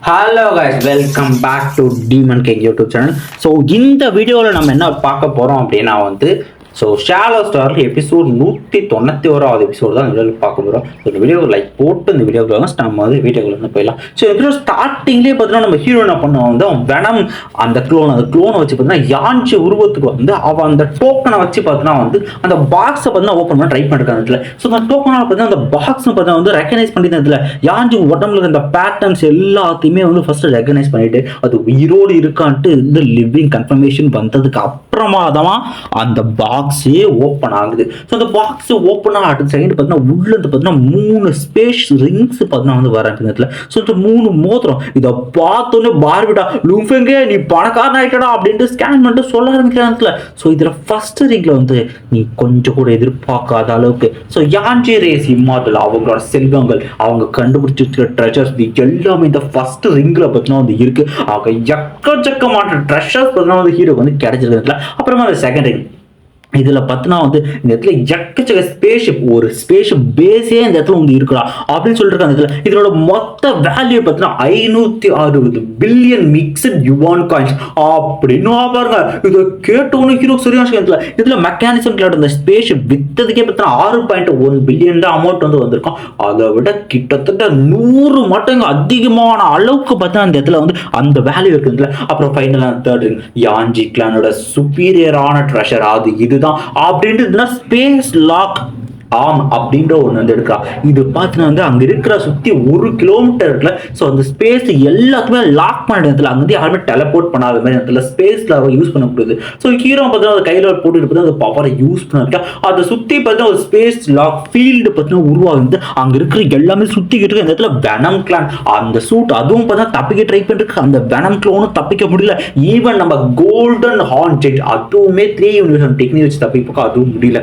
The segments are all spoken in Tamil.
Hello guys, welcome back to Demon King YouTube channel. So இந்த வீடியோவில் நம்ம என்ன பார்க்க போகிறோம் அப்படின்னா ஷாலோ ஸ்டார் எபிசோட் 191 எபிசோடு தான் இந்த வீடியோவில் பார்க்க போகிறோம். இந்த வீடியோ லைக் போட்டு இந்த வீடியோக்குள்ள நம்ம வீடியோக்குள்ள போயிடலாம். ஸோ இந்த ஸ்டார்டிங்லேயே பார்த்தீங்கன்னா நம்ம ஹீரோ என்ன பண்ணுவோம் அவன் வெனம் அந்த க்ளோனை வச்சு பார்த்தீங்கன்னா யாஞ்சி உருவத்துக்கு அவன் அந்த டோக்கனை வச்சு பார்த்தீங்கன்னா அந்த பாக்ஸை பார்த்தீங்கன்னா ஓப்பன் பண்ண ட்ரை பண்ணிருக்காங்க. ஸோ அந்த டோக்கனால் பார்த்தீங்கன்னா அந்த பாக்ஸ் பார்த்தீங்கன்னா ரெகனைஸ் பண்ணிருந்ததுல யாஞ்சி உடம்புல இந்த பேட்டர்ன்ஸ் எல்லாத்தையுமே ஃபர்ஸ்ட் ரெகனைஸ் பண்ணிட்டு அது உயிரோடு இருக்கான்ட்டு இந்த லிவிங் கன்ஃபர்மேஷன் வந்ததுக்கு அப்புறமா தான் அந்த பாக்ஸே ஓப்பன் ஆகுது. ஸோ அந்த பாக்ஸ் ஓப்பன் ஆக அடுத்த செகண்ட் பார்த்தீங்கன்னா உள்ள இருந்து பார்த்தீங்கன்னா 3 ஸ்பேஸ் ரிங்ஸ் பார்த்தீங்கன்னா வராங்க. ஸோ இந்த 3 மோதிரம் இதை பார்த்தோன்னே பார்பிடா லூஃபெங்கே நீ பணக்காரன் ஆயிட்டடா அப்படின்ட்டு ஸ்கேன் பண்ணிட்டு சொல்ல ஆரம்பிக்கிறாங்க. ஸோ இதில் ஃபர்ஸ்ட் ரிங்ல நீ கொஞ்சம் கூட எதிர்பார்க்காத அளவுக்கு யான்ஜி ரேஸ் இம்மார்டல் அவங்களோட செல்வங்கள் அவங்க கண்டுபிடிச்சிருக்கிற ட்ரெஷர்ஸ் எல்லாமே இந்த ஃபர்ஸ்ட் ரிங்ல பார்த்தீங்கன்னா இருக்கு. அவங்க எக்கச்சக்கமான ட்ரெஷர்ஸ் பார்த்தீங்கன்னா ஹீரோ கிடைச்சிருக்கு. அப்புறமா அந்த செகண்ட் ரிங் இதுல பார்த்தனா இந்த இடத்துல எக்கச்சக்க ஸ்பேஸ்ஷிப் ஒரு ஸ்பேஸ்ஷிப் பேஸே இந்த இடத்துல இருக்கலாம் அப்படின்னு சொல்லிட்டு இதோட மொத்த வேல்யூ பார்த்தீங்கன்னா 560 பில்லியன் மிக்சட் யுவான் காயின்ஸ் அப்படின்னு பாருங்க. இதை கேட்டோன்னு ஹீரோ சரியான இதுல மெக்கானிசம் இந்த ஸ்பேஸ்ஷிப் வித்ததுக்கே பார்த்தீங்கன்னா 6.1 பில்லியன் தான் அமௌண்ட் வந்திருக்கும். அதை விட கிட்டத்தட்ட 100 மடங்கு அதிகமான அளவுக்கு பார்த்தா அந்த இடத்துல அந்த வேல்யூ இருக்குதுல. அப்புறம் ஃபைனலாக தேர்ட் ரிங் யான்ஜி கிளானோட சுப்பீரியரான ட்ரெஷர் அது இது அப்படின்ட்டு ஸ்பேஸ் லாக் ஆம் அப்படின்ற ஒன்று எடுக்கா. இது பார்த்தீங்கன்னா அங்கே இருக்கிற சுற்றி 1 கிலோமீட்டர்ல அந்த ஸ்பேஸ் எல்லாத்துக்குமே லாக் பண்ண இடத்துல அங்கே யாருமே டெலபோர்ட் பண்ணாத மாதிரி இடத்துல ஸ்பேஸ்ல யூஸ் பண்ண முடியுது. ஸோ ஹீரோ பார்த்தீங்கன்னா அதை கையில் போட்டு அந்த பவரை யூஸ் பண்ணிருக்கா. அதை சுற்றி பார்த்தீங்கன்னா ஒரு ஸ்பேஸ் லாக் ஃபீல்டு பார்த்தீங்கன்னா உருவாகுது. அங்கே இருக்கிற எல்லாமே சுற்றிக்கிட்டு இருக்கு. இந்த இடத்துல வெனம் கிளான் அந்த சூட் அதுவும் பார்த்தா தப்பிக்க ட்ரை பண்ணிருக்கு. அந்த வெனம் கிளோனும் தப்பிக்க முடியல. ஈவன் நம்ம கோல்டன் ஹார்ன் ஜெட் அதுவுமே 3 யூனிவர்சல் டெக்னிக் வச்சு தப்பிப்போம் அதுவும் முடியல.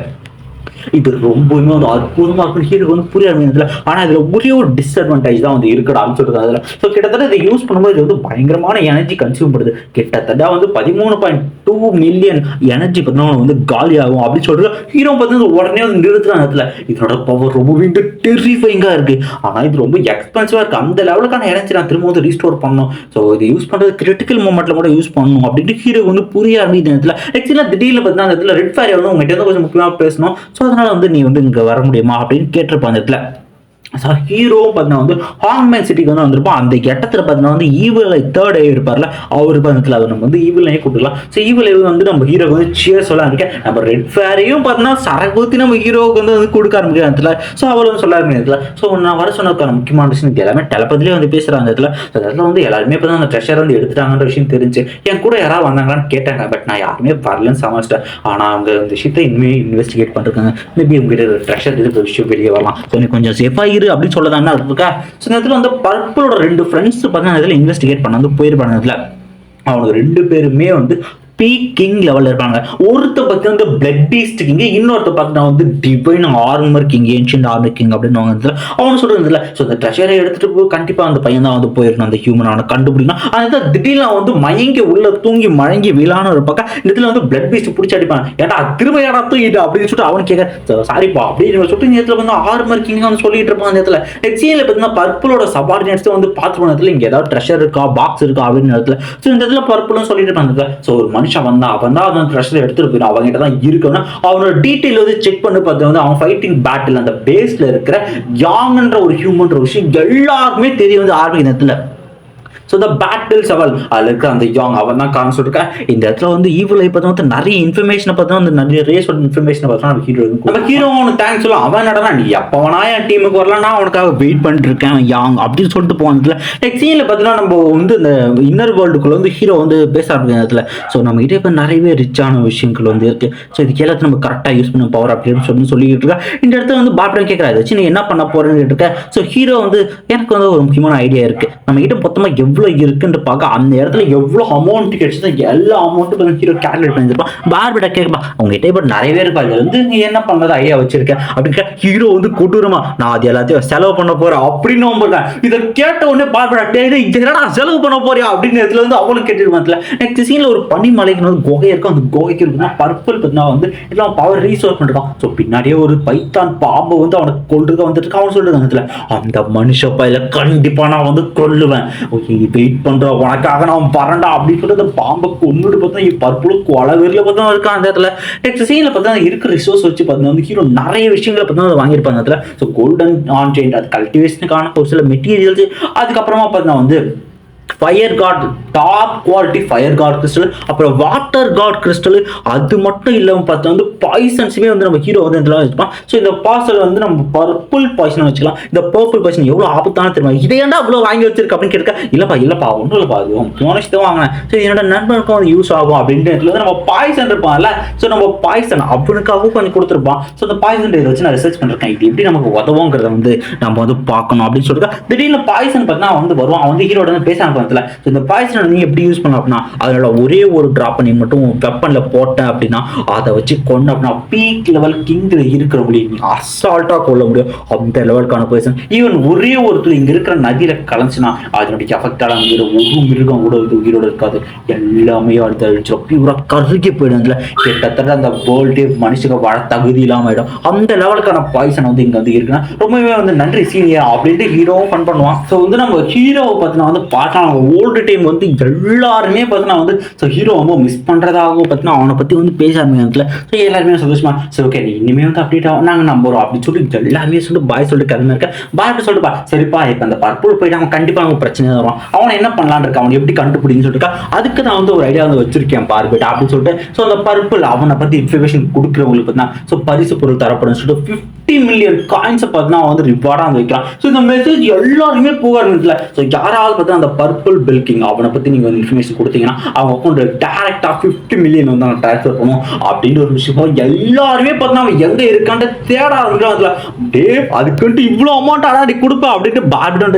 இது ரொம்பவுமே அற்புதமா இருக்கும். ஹீரோ புரிய ஆரம்பிச்சதுல ஆனா இதுல ஒரே ஒரு டிஸ்அட்வான்டேஜ் தான் இருக்கடா சொல்றது. அதுல ஸோ கிட்டத்தட்ட இதை யூஸ் பண்ணும்போது இது பயங்கரமான எனர்ஜி கன்சியூம் பண்ணுது. கிட்டத்தட்ட 13.2 மில்லியன் எனர்ஜி பார்த்தீங்கன்னா காலி ஆகும் அப்படின்னு சொல்றது. ஹீரோ பார்த்தீங்கன்னா உடனே நிறுத்துறாங்க. இதனோட பவர் ரொம்பவே டெரிஃபைங்கா இருக்கு. ஆனா இது ரொம்ப எக்ஸ்பென்சிவா இருக்கு. அந்த லெவலுக்கான எனர்ஜி நான் திரும்ப ரீஸ்டோர் பண்ணணும். ஸோ இது யூஸ் பண்றது கிரிட்டிக்கல் மூமெண்ட்ல கூட யூஸ் பண்ணணும் அப்படின்ட்டு ஹீரோ புரிய ஆரம்பிச்சதுல ஆக்சுவலா திடீர்னு பார்த்தீங்கன்னா அந்த இடத்துல ரெட் ஃபயர் உங்ககிட்ட கொஞ்சம் முக்கியமா பேசணும். ஸோ அதனால நீ இங்க வர முடியுமா அப்படின்னு கேட்டிருப்பான் அந்த இடத்துல. ஹீரோ பார்த்தீங்கன்னா ஹாங்மேன் சிட்டிக்கு வந்திருப்போம். அந்த இடத்துல பார்த்தீங்கன்னா ஈவில் தேர்ட் ஐ இருப்பார்ல அவர் பக்கத்தில் அவர் நம்ம ஈவிலே கூப்பிடலாம். ஸோ ஈவில் நம்ம ஹீரோக்கு சேர் சொல்ல இருக்கேன். நம்ம ரெட் ஃபேரையும் பார்த்தீங்கன்னா சரகூத்தி நம்ம ஹீரோவுக்கு கொடுக்க ஆரம்பிக்கிற இடத்துல. ஸோ அவளை சொல்ல ஆரம்பிக்கிறதுல ஸோ நான் வர சொன்னதுக்கான முக்கியமான விஷயம் இது எல்லாமே டெலபதிலேயே பேசுகிறாங்க அந்த இடத்துல. ஸோ அதில் எல்லாருமே இப்போ தான் அந்த ட்ரெஷர் எடுத்துட்டாங்கன்ற விஷயம் தெரிஞ்சு என் கூட யாராவது வந்தாங்களான்னு கேட்டாங்க. பட் நான் யாருமே வரலன்னு சமாளிச்சிட்டேன். ஆனால் அவங்க இந்த விஷயத்தை இனிமேல் இன்வெஸ்டிகேட் பண்ணிருக்காங்க. மேபி உங்ககிட்ட ட்ரெஷர் இருக்கிற விஷயம் வெளியே வரலாம். ஸோ நீ கொஞ்சம் சேஃபாக அப்படின்னு சொல்லதான் இருக்கா. பர்பிளோட 2 ஃப்ரெண்ட்ஸ் பார்த்தா இன்வெஸ்டிகேட் பண்ண போயிருப்பாங்க. அவங்க 2 பேருமே பீக் கிங் லெவல்ல இருப்பாங்க. ஒருத்த பத்தி பிளட் பீஸ்ட் கிங், இன்னொருத்த பார்த்தா divine armour king, ancient armour king அப்படின்னு அவனு சொல்றதுல. ஸோ அந்த ட்ரெஷரை எடுத்துட்டு போய் கண்டிப்பா அந்த பையன் தான் போயிருக்கணும். அந்த ஹியூமன் அவனை கண்டுபிடிக்கணும். அதுதான் திடீர்னு மயங்கி உள்ள தூங்கி மயங்கி விழான ஒரு பக்கம் இடத்துல பிளட் பீஸ்ட் பிடிச்சி அடிப்பான். ஏடா திரும்ப ஏடா தூங்கிட்டு அப்படின்னு சொல்லிட்டு அவன் கேட்க சாரிப்பா அப்படின்னு சொல்லிட்டு இந்த இடத்துல ஆர்மர் கிங் சொல்லிட்டு இருப்பான். அந்த இடத்துல எக்ஸியன்ல பார்த்தீங்கன்னா பர்பிளோட சபார்டினேட்ஸ் பார்த்து போன இடத்துல இங்க ஏதாவது ட்ரெஷர் இருக்கா பாக்ஸ் இருக்கா அப்படின்னு இடத்துல. ஸோ இந்த இடத்துல பர்பிளும் சொல்லிட்டு இருப்பாங்க. ஸோ ஒரு மனுஷன் அவன் தான் ட்ரெஷர் எடுத்துட்டு போயிடும். அவங்ககிட்ட தான் இருக்கணும். அவனோட டீட்டெயில் செக் பண்ணி பார்த்தா அவன் ஃபைட்டிங் பேட்டில் அந்த பேஸ்ல இருக்கிற யாங்ன்ற ஒரு ஹியூமன்ற விஷயம் எல்லாருக்குமே தெரிய ஆரம்பிக்கிறதுல. ஸோ த பேட்டில் சவால் அதில் இருக்க அந்த யாங் அவன் தான் காரணம் சொல்லிருக்கேன். இந்த இடத்துல ஈவில் பார்த்தா நிறைய இன்ஃபர்மேஷனை பார்த்தா நிறைய ரேஸோட இன்ஃபர்மேஷனை பார்த்தா நம்ம ஹீரோ நம்ம ஹீரோ அவனுக்கு தேங்க்ஸ் சொல்லுவோம். அவன் நடனா நீ எப்போவனா என் டீமுக்கு வரலாம் நான் அவனுக்காக வெயிட் பண்ணிட்டு இருக்கேன் யாங் அப்படின்னு சொல்லிட்டு போனதுல நெக்ஸ்ட் சீனில் பார்த்தீங்கன்னா நம்ம இந்த இன்னர் வேர்ல்டுக்குள்ள ஹீரோ பேச ஆரம்பிக்கிற இடத்துல. ஸோ நம்ம கிட்டே இப்போ நிறையவே ரிச்சான விஷயங்கள் இருக்கு. ஸோ இதுக்கு எல்லாத்தையும் நம்ம கரெக்டாக யூஸ் பண்ண பவர் அப்படின்னு சொல்லிட்டு இருக்கேன். இந்த இடத்துல பார்பிடன் கேட்கறாரு வச்சு நீ என்ன பண்ண போறேன்னு கேட்டுருக்கேன். ஸோ ஹீரோ எனக்கு ஒரு முக்கியமான ஐடியா இருக்கு. நம்ம கிட்ட மொத்தமாக எவ்வளவு இருக்குன்னு பார்க்க அந்த இடத்துல எவ்வளவு அமௌண்ட் கிடைச்சது எல்லா அமௌண்ட்டும் ஹீரோ கால்குலேட் பண்ணிருப்பான். பார்பிட கேட்பா உங்ககிட்ட இப்ப நிறையவே இருப்பாங்க நீ என்ன பண்றது ஐடியா வச்சிருக்க அப்படின்னு ஹீரோ கொடூரமா நான் அது எல்லாத்தையும் செலவு பண்ண போறேன் அப்படின்னு இதை கேட்ட உடனே பார்பிடா இதெல்லாம் செலவு பண்ண போறியா அப்படின்னு இடத்துல அவளும் கேட்டுருப்பாங்க. நெக்ஸ்ட் சீன்ல ஒரு பனிமலைக்கு குகை இருக்கும். அந்த குகைக்கு இருக்குன்னா பர்பிள் பார்த்தீங்கன்னா எல்லாம் பவர் ரீசோர்ஸ் பண்ணிருக்கான். ஸோ பின்னாடியே ஒரு பைத்தான் பாம்பு அவனுக்கு கொள்றதுக்கு வந்துட்டு அவன் சொல்றது அந்த மனுஷ பையில கண்டிப்பா நான் கொல்லுவேன். வெயிட் பண்ற உனக்காக நான் வரண்டா அப்படின்னு சொல்லிட்டு அந்த பாம்பை கொண்டுட்டு பார்த்தா பர்பிளும் கொலவெறில பார்த்தா இருக்கான் அந்த இடத்துல. நெக்ஸ்ட் சீன்ல பார்த்தா இருக்கிற ரிசோர்ஸ் வச்சு பார்த்தா வந்து ஹீரோ நிறைய விஷயங்களை பார்த்தா அதை வாங்கியிருப்பாங்க இடத்துல. ஸோ கோல்டன் ஆன் செயின் அது கல்டிவேஷனுக்கான ஒரு சில மெட்டீரியல்ஸ், அதுக்கப்புறமா பார்த்தா வந்து fire god top quality fire god crystal, அப்புறம் வாட்டர் காட் கிறிஸ்டல், அது மட்டும் இல்லாமல் பார்த்தா வந்து பாய்சன்ஸுமே வந்து நம்ம ஹீரோ வந்து இதெல்லாம் வச்சுப்பான். ஸோ இந்த பார்சல் வந்து நம்ம பர்பிள் பாய்சன் வச்சுக்கலாம். இந்த பர்பிள் பாய்சன் எவ்வளோ ஆபத்தான தெரியுமா, இதை ஏன்டா அவ்வளோ வாங்கி வச்சிருக்க அப்படின்னு கேட்க, இல்லப்பா ஒன்றும் இல்லைப்பா அது போனஸ்தான் வாங்கினேன், ஸோ என்னோட நண்பனுக்கும் அது யூஸ் ஆகும் அப்படின்ட்டு வந்து நம்ம பாய்சன் இருப்பான்ல, ஸோ நம்ம பாய்சன் அவனுக்காகவும் கொஞ்சம் கொடுத்துருப்பான். ஸோ அந்த பாய்சன் இதை வச்சு நான் ரிசர்ச் பண்ணிருக்கேன், இது எப்படி நமக்கு உதவுங்கிறத வந்து நம்ம வந்து பார்க்கணும் அப்படின்னு சொல்லிட்டு திடீர்னு பாய்சன் பார்த்தா வந்து வருவான், அவன் வந்து ஹீரோட வந்து பேச இந்த பாய்சன் நீ எப்படி யூஸ் பண்ணலாம் அப்படின்னா, அதோட ஒரே ஒரு டிராப் நீ மட்டும் வெப்பன்ல போட்ட அப்படின்னா அதை வச்சு கொண்டு அப்படின்னா பீக் லெவல் கிங்ல இருக்கிற முடியும் அசால்ட்டா கொள்ள முடியும். அந்த லெவலுக்கான பாய்சன் ஈவன் ஒரே ஒருத்தர் இங்க இருக்கிற நதியில கலந்துச்சுன்னா அதனுடைய எஃபெக்டால ஒரு மிருகம் கூட உயிரோட இருக்காது, எல்லாமே அடுத்த பியூரா கருகி போயிடும். அதுல கிட்டத்தட்ட அந்த வேர்ல்டே மனுஷங்க வாழ தகுதி இல்லாம ஆயிடும். அந்த லெவலுக்கான பாய்சன் வந்து இங்க வந்து இருக்குன்னா ரொம்பவே வந்து நன்றி சீனியர் அப்படின்ட்டு ஹீரோவும் ஃபன் பண்ணுவான். ஸோ வந்து நம்ம ஹீரோவை பார்த்தீங்கன்னா வந்து பார்த்தா ஓல்டு டைம் வந்து எல்லாருமே பார்த்தீங்கன்னா வந்து ஸோ ஹீரோ ரொம்ப மிஸ் பண்ணுறதாகவும் பார்த்தீங்கன்னா அவனை பற்றி வந்து பேச ஆரம்பிக்கிறதுல ஸோ எல்லாருமே சந்தோஷமா சரி ஓகே நீ இனிமே வந்து அப்டேட் ஆகும் நாங்கள் நம்புறோம் அப்படின்னு சொல்லி எல்லாருமே சொல்லிட்டு பாய் சொல்லிட்டு கிளம்பி இருக்கேன். பாய் சொல்லிட்டுப்பா சரிப்பா இப்போ அந்த பர்பிள் போயிட்டு அவன் கண்டிப்பாக அவங்க பிரச்சனை வரும், அவனை என்ன பண்ணலான்னு இருக்கா, அவன் எப்படி கண்டுபிடின்னு சொல்லிட்டு அதுக்கு நான் வந்து ஒரு ஐடியா வந்து வச்சிருக்கேன் பார்பிட் அப்படின்னு சொல்லிட்டு. ஸோ அந்த பர்பிள் அவனை பற்றி இன்ஃபர்மேஷன் கொடுக்குறவங்களுக்கு பார்த்தீங்கன்னா ஸோ பரிசு பொருள் தரப்படும் சொல்லிட்டு 50 மில்லியன் காயின்ஸை பார்த்தீங்கன்னா வந்து ரிவார்டாக வந்து வைக்கலாம். ஸோ இந்த மெசேஜ் எல்லாருமே போக ஆரம்பிக்கல. ஸோ யாராவது பார்த்தா அந்த பர்பிள் பில்கிங் அவனை பற்றி நீங்கள் வந்து இன்ஃபர்மேஷன் கொடுத்தீங்கன்னா அவங்க அக்கௌண்ட் டேரக்டாக 50 மில்லியன் வந்து அவன் ட்ரான்ஸ்ஃபர் பண்ணுவோம் அப்படின்ற ஒரு விஷயம் எல்லாருமே பார்த்தா அவன் எங்கே இருக்கான்ட்டு தேட ஆரம்பிக்கலாம். டே அதுக்குன்ட்டு இவ்வளோ அமௌண்ட் அடாடி கொடுப்பேன் அப்படின்ட்டு பார்பிடன்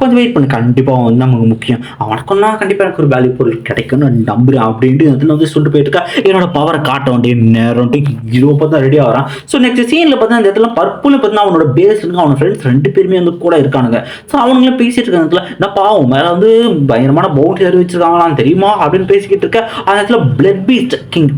கொஞ்சம் வெயிட் பண்ணு, கண்டிப்பாக வந்து நமக்கு முக்கியம், அவனுக்குன்னா கண்டிப்பாக எனக்கு ஒரு வேல்யூ பொருள் கிடைக்கும்னு நம்புறேன் அப்படின்ட்டு அதில் வந்து சொல்லிட்டு போயிட்டு இருக்கா. என்னோட பவரை காட்ட வேண்டிய நேரம் ஹீரோ பார்த்தா ரெடியாக வரான். ஸோ நெக்ஸ்ட் சீனில் பார்த்தா இந்த இடத்துல பர்பிள் பார்த்தீங்கன்னா அவனோட பேஸ்ல இருக்கு அவனோட ஃப்ரெண்ட்ஸ் 2 பேருமே வந்து கூட இருக்கானுங்க. ஸோ அவனுங்களும் பேசிட்டு இருக்காங்க, நான் பாவம் மேலே வந்து பயங்கரமான பவுண்டரி அறிவிச்சிருக்காங்களான்னு தெரியுமா அப்படின்னு பேசிக்கிட்டு இருக்க. அந்த இடத்துல பிளட் பீஸ்ட் கிங்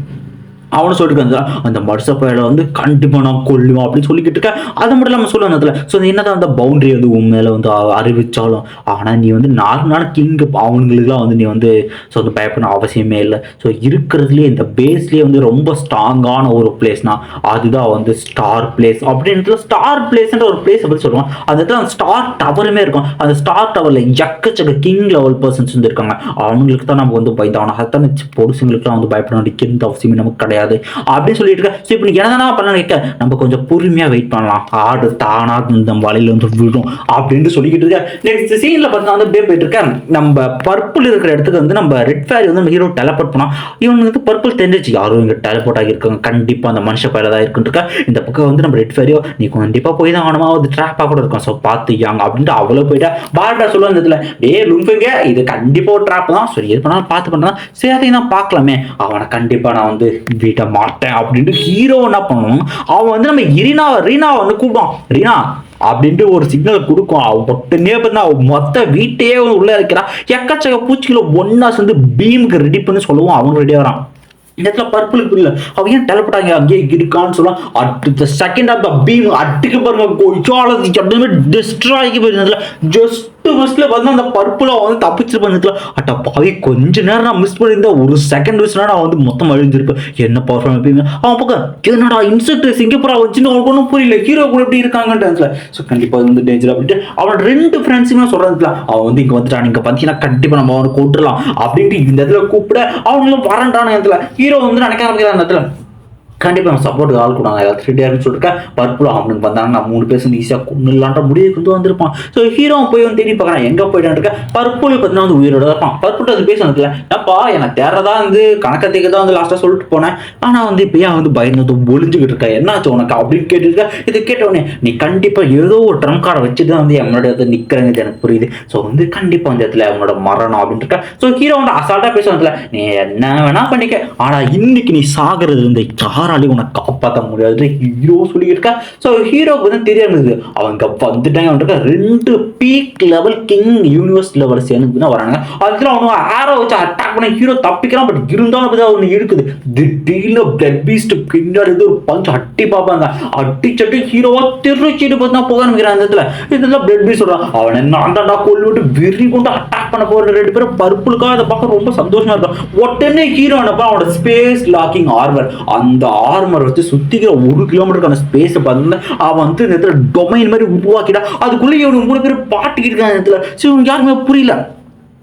அவனை சொல்லிட்டு அந்த மர்சப்பையில வந்து கண்டிப்பா நான் கொல்லுவான் அப்படின்னு சொல்லிக்கிட்டு இருக்க. அதை மட்டும் இல்லாமல் சொல்லுவாங்க ஸோ என்னதான் அந்த பவுண்டரி வந்து உன் மேலே வந்து அறிவிச்சாலும் ஆனால் நீ வந்து நார்மலான கிங் அவங்களுக்குலாம் வந்து நீ வந்து ஸோ வந்து பயப்படணும் அவசியமே இல்லை. ஸோ இருக்கிறதுலேயே இந்த பேஸ்லேயே வந்து ரொம்ப ஸ்ட்ராங்கான ஒரு பிளேஸ்னா அதுதான் வந்து ஸ்டார் பிளேஸ் அப்படின்ற ஸ்டார் பிளேஸ்ன்ற ஒரு பிளேஸை பற்றி சொல்லுவாங்க. அந்த இடத்துல அந்த ஸ்டார் டவருமே இருக்கும். அந்த ஸ்டார் டவரில் எக்கச்சக்க கிங் லெவல் பர்சன்ஸ் வந்து இருக்காங்க. அவங்களுக்கு தான் நம்ம வந்து பயந்தாகணும். அதுதான் பொருசுங்களுக்குலாம் வந்து பயப்பட வேண்டிய எந்த அவசியமே நமக்கு கிடையாது அப்படின்னு சொல்லிட்டு இருக்க. ஸோ இப்போ என்னதானா பண்ண நினைக்க நம்ம கொஞ்சம் பொறுமையா வெயிட் பண்ணலாம், ஆடு தானா இந்த வலையில வந்து விழும் அப்படின்னு சொல்லிக்கிட்டு இருக்க. நெக்ஸ்ட் சீன்ல பார்த்தா வந்து போயிட்டு இருக்க நம்ம பர்பிள் இருக்கிற இடத்துக்கு வந்து நம்ம ரெட் ஃபேரி வந்து ஹீரோ டெலபோர்ட் பண்ணோம். இவனுக்கு வந்து பர்பிள் தெரிஞ்சிச்சு யாரும் இங்க டெலபோர்ட் ஆகியிருக்காங்க, கண்டிப்பா அந்த மனுஷ பயில தான் இருக்குன்னு இருக்கா. இந்த பக்கம் வந்து நம்ம ரெட் ஃபேரியோ நீ கண்டிப்பா போய் தான் ஆகணுமா, அது ட்ராப்பா கூட இருக்கும், ஸோ பார்த்து யாங்க அப்படின்ட்டு அவ்வளோ போயிட்டா. பார்டா சொல்லுவாங்க இதுல டே லுங்குங்க இது கண்டிப்பா ஒரு ட்ராப் தான், சரி எது பண்ணாலும் பார்த்து பண்ணலாம், சரி அதையும் தான் பார்க்கலாமே, அவனை கண்டிப்பா நான் வந்து வீட்ட மாட்டேன் அப்படின்ட்டு ஹீரோ என்ன பண்ணணும், அவன் வந்து நம்ம ரீனா வந்து கூப்பிடுவான், ரீனா அப்படின்ட்டு ஒரு சிக்னல் கொடுக்கும். அவன் மட்டுமே பார்த்தா மொத்த வீட்டையே உள்ள இருக்கிறான். எக்கச்சக்க பூச்சிகளை ஒன்னா சேர்ந்து பீமுக்கு ரெடி பண்ணி சொல்லுவோம். அவன் ரெடியா வரான். இந்த இடத்துல பர்பிளுக்கு புரியல அவன் ஏன் டெலப்பட்டாங்க அங்கேயே இருக்கான்னு சொல்லலாம். அடுத்த செகண்ட் ஆஃப் த பீம் அடிக்க பாருங்க டிஸ்ட்ராய் ஆகி போயிருந்ததுல ஜஸ்ட் மிஸ்ல வந்து அந்த பர்பிளை வந்து தப்பிச்சிருப்பேன். அட்டா பாவி கொஞ்ச நேரம் நான் மிஸ் பண்ணியிருந்தா ஒரு செகண்ட் மிஸ்னா நான் வந்து மொத்தம் அழிஞ்சிருப்பேன். என்ன பர்ஃபார்ம் எப்பயுமே அவன் பக்கம் என்னடா இன்செக்ட் சிங்கப்பூரா வச்சுன்னு அவனுக்கு ஒன்றும் புரியல ஹீரோ கூட எப்படி இருக்காங்கன்னு. ஸோ கண்டிப்பாக அது வந்து டேஞ்சர் அப்படின்ட்டு அவன் 2 ஃப்ரெண்ட்ஸுமே சொல்றதுல அவன் வந்து இங்கே வந்துட்டான், இங்கே பார்த்தீங்கன்னா கண்டிப்பாக நம்ம அவனை கூட்டுலாம் அப்படின்ட்டு இந்த இடத்துல கூப்பிட அவங்களும் வரண்டான இடத்துல ஹீரோ வந்து நினைக்க ஆரம்பிக்கிறான். அந்த இடத்துல கண்டிப்பாக நம்ம சப்போர்ட் ஆள் கொடுங்க ஏதாவது 3 சொல்லிட்டு பர்பிள் அவனுக்கு வந்தாங்க நான் 3 பேர் வந்து ஈஸியாக கொண்டுலான்ற முடிவுக்கு வந்து வந்திருப்பான். ஸோ ஹீரோ போய் வந்து தேடி பார்க்குறான் எங்கே போயிட்டான் இருக்க. பர்பிள் பார்த்தீங்கன்னா வந்து உயிரோட தான் இருப்பான். பர்பிள் அது பேச வந்ததுல அப்பா எனக்கு தேர்றதா வந்து கணக்கத்தைக்கு தான் வந்து லாஸ்ட்டாக சொல்லிட்டு போனேன், ஆனால் வந்து இப்போ ஏன் வந்து பயந்து ஒளிஞ்சுக்கிட்டு இருக்கா என்னாச்சு உனக்கு அப்படின்னு கேட்டுருக்க. இதை கேட்டவொடனே நீ கண்டிப்பாக ஏதோ ஒரு ட்ரம் கார்டை வச்சு தான் வந்து என்னோட வந்து நிற்கிறேங்கிறது எனக்கு புரியுது. ஸோ வந்து கண்டிப்பாக அந்த இடத்துல அவனோட மரணம் அப்படின்ட்டு இருக்கா. ஸோ ஹீரோ வந்து அசால்ட்டாக பேச வந்ததுல நீ என்ன வேணா பண்ணிக்க, ஆனால் இன்னைக்கு நீ சாகிறது இந்த யாரா யாராலையும் உன்னை காப்பாற்ற முடியாது ஹீரோ சொல்லியிருக்கா. ஸோ ஹீரோக்கு வந்து தெரியாது அவங்க வந்துட்டாங்க வந்துருக்க 2 peak level king universe level சேர்ந்து தான் வராங்க. அதுல அவனுங்க ஆரோ வச்சு அட்டாக் பண்ண ஹீரோ தப்பிக்கிறான். பட் இருந்தாலும் பத்தி அவனு இருக்குது திடீர்னு பிளட் பீஸ்ட் பின்னாடி ஒரு பஞ்ச் அட்டி பார்ப்பாங்க. அடிச்சட்டு ஹீரோவா திருச்சிட்டு பார்த்தா போக ஆரம்பிக்கிறான். இந்த இடத்துல இதெல்லாம் பிளட் பீஸ்ட் சொல்றான். அவனை நான்டா கொல்லி விட்டு வெறி கொண்டு அட்டாக் பண்ண போற 2 பேரும் பர்பிளுக்காக அதை பார்க்க ரொம்ப சந்தோஷமா இருக்கும். உடனே ஹீரோ என்னப்பா அவனோட ஸ்பேஸ் லாக்கிங் ஆர்மர், அந்த ஆர்மர் வச்சு சுத்திக்கிற 1 கிலோமீட்டருக்கான ஸ்பேஸ் பார்த்து அவன் வந்து இந்த இடத்துல டொமைன் மாதிரி உருவாக்கிட்டா. அதுக்குள்ளே இவனுக்கு 3 பேர் பாட்டுக்கிட்டு இருக்காங்க. இந்த இடத்துல யாருமே புரியல.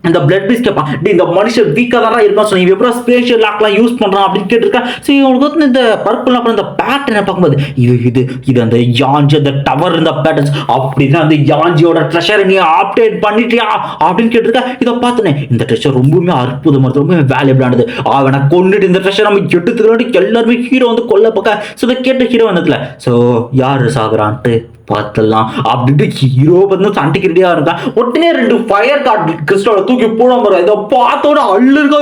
இந்த பிளட் பீஸ் கேட்பான், இந்த மனுஷன் வீக்கா தான் இருக்கான் சொன்னீங்க, எப்பறம் ஸ்பேஷியல் லாக்லாம் யூஸ் பண்றான் அப்படின்னு கேட்டிருக்கேன். சரி இவனுக்கு வந்து இந்த பர்பிள் அப்புறம் இந்த பேட்டர்னை பார்க்கும்போது இது அந்த யாஞ்சி அந்த டவர் இந்த பேட்டர்ன்ஸ் அப்படின்னா அந்த யாஞ்சியோட ட்ரெஷரை நீ அப்டேட் பண்ணிட்டியா அப்படின்னு கேட்டிருக்கேன். இதை பார்த்துனேன் இந்த ட்ரெஷர் ரொம்பவுமே அற்புதமானது, ரொம்பவே வேல்யூபிளானது. அவனை கொண்டுட்டு இந்த ட்ரெஷர் நம்ம எடுத்துக்கிறோம் எல்லாருமே ஹீரோ வந்து கொல்ல பக்கம். ஸோ இதை கேட்ட ஹீரோ வந்ததுல ஸோ யாரு சாகுறான்ட்டு பார்த்தலாம் அப்படின்ட்டு ஹீரோ வந்து சண்டைக்கு ரெடியா இருக்கா. உடனே 2 ஃபயர் கார்டு கிறிஸ்டோட தூக்கி போடாம இதை பார்த்தோட அள்ளுக்கா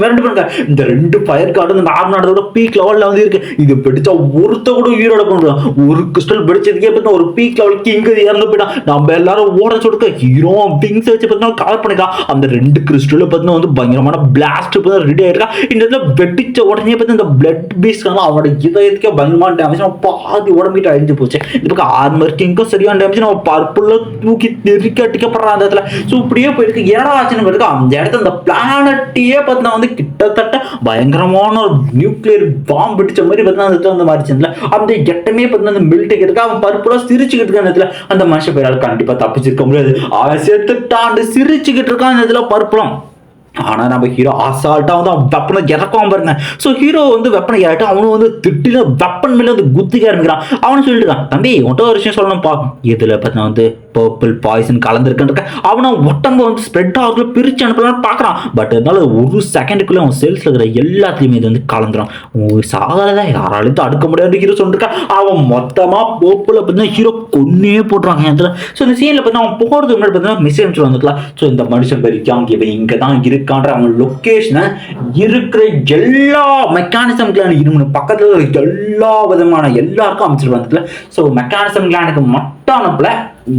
மிரண்டு பண்ணுங்க. இந்த 2 ஃபயர் கார்டு இந்த நார்மலோட பீக் லெவல்ல வந்து இருக்கு. இது பிடிச்சா ஒருத்த கூட ஹீரோட பண்றான். ஒரு கிறிஸ்டல் பிடிச்சதுக்கே பார்த்தா ஒரு பீக் லெவல் கிங் இறந்து போயிட்டான். நம்ம எல்லாரும் ஓட சொல்லிருக்க ஹீரோ விங்ஸ் வச்சு பார்த்தா கவர் பண்ணிக்கலாம். அந்த 2 கிறிஸ்டல் பார்த்தா வந்து பயங்கரமான பிளாஸ்ட் ரெடி ஆயிருக்கா. இந்த இடத்துல வெட்டிச்ச உடனே பார்த்து இந்த பிளட் பீஸ் அவனோட இதயத்துக்கே பயங்கரமான டேமேஜ் பாதி உடம்பிட்டு அழிஞ்சு போச்சு. இது ஆர்மர் கிங்கும் சரியான டேமேஜ் நம்ம பர்பிள்ல தூக்கி நெருக்கி அடிக்கப்படுற அந்த இடத்துல. ஸோ இப்படியே போயிருக்கு. ஏடா ஆச்சுன்னு இருக்கு அந்த இடத்துல அந்த பிளானட்டையே பார்த்தா வந்து கிட்டத்தட்ட பயங்கரமான ஒரு நியூக்ளியர் பாம்பு பிடிச்ச மாதிரி பார்த்தா அந்த இடத்துல மாதிரி இருந்துச்சுல அந்த எட்டமே பார்த்தா அந்த மில்ட்டுக்கு இருக்கு. அவன் பர்பிளா சிரிச்சுக்கிட்டு இருக்க அந்த இடத்துல அந்த மனுஷன் பேரால் கண்டிப்பா தப்பிச்சிருக்க முடியாது. அவன் செத்துட்டான் சிரிச்சுக்கிட்டு இருக்கான் அந்த இடத்துல பர்பிளம். ஆனா நம்ம ஹீரோ அசால்ட்டா வந்து அவன் வெப்பனை இறக்காம பாருங்க. ஸோ ஹீரோ வந்து வெப்பனை இறட்டு அவனும் வந்து திட்டில வெப்பன் மேல வந்து குத்திக்க ஆரம்பிக்கிறான். அவனு சொல்லிட்டு இருக்கான், தம்பி உன்ட்ட ஒரு விஷயம் சொல்லணும்ப்பா, இதுல பார்த்தா வந்து பர்பிள் பாய்சன் கலந்துருக்க அவனை ஒட்டம்ப வந்து ஸ்ப்ரெட் ஆகுது பிரிச்சு அனுப்பலான்னு பாக்குறான். பட் அதனால ஒரு செகண்டுக்குள்ள அவன் செல்ஸ்ல இருக்கிற எல்லாத்தையுமே இது வந்து கலந்துறான். சாகலதான் யாராலையும் தடுக்க முடியாது ஹீரோ சொல்லிருக்கான். அவன் மொத்தமா பர்பிள பார்த்தீங்கன்னா ஹீரோ கொன்னே போட்டுறாங்க. ஸோ இந்த சீன்ல பார்த்தா அவன் போறது முன்னாடி பார்த்தீங்கன்னா மெசேஜ் அனுப்பிச்சுருவாங்க. ஸோ இந்த மனுஷன் பேர் யாங் இவன் இங்க தான் இருக்கான்ற அவன் லொகேஷனை இருக்கிற எல்லா மெக்கானிசம் கிளான் இருமுன்னு பக்கத்துல எல்லா விதமான எல்லாருக்கும் அமைச்சிருவாங்க. ஸோ மெக்கானிசம் கிளானுக்கு மட்டும் அனுப்பல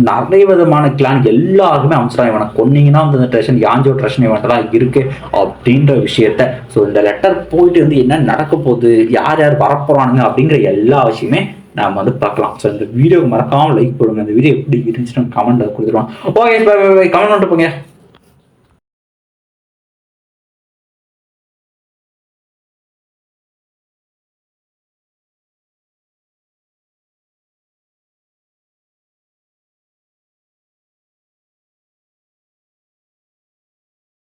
நிறைய விதமான கிளான் எல்லாருக்குமே அமைச்சிருவாங்க. இவனை கொன்னீங்கன்னா அந்த ட்ரெஷன் யாஞ்சோ ட்ரெஷன் இவன்ட்டு தான் இருக்கு அப்படின்ற விஷயத்த. ஸோ இந்த லெட்டர் போயிட்டு வந்து என்ன நடக்க போகுது, யார் யார் வரப்போறானுங்க அப்படிங்கிற எல்லா விஷயமே நாம வந்து பார்க்கலாம். ஸோ இந்த வீடியோக்கு மறக்காம லைக் போடுங்க. இந்த வீடியோ எப்படி இருந்துச்சுன்னு கமெண்ட்ல கொடுத்துருவாங்க. ஓகே கமெண்ட் பண்ணிட்டு போங்க.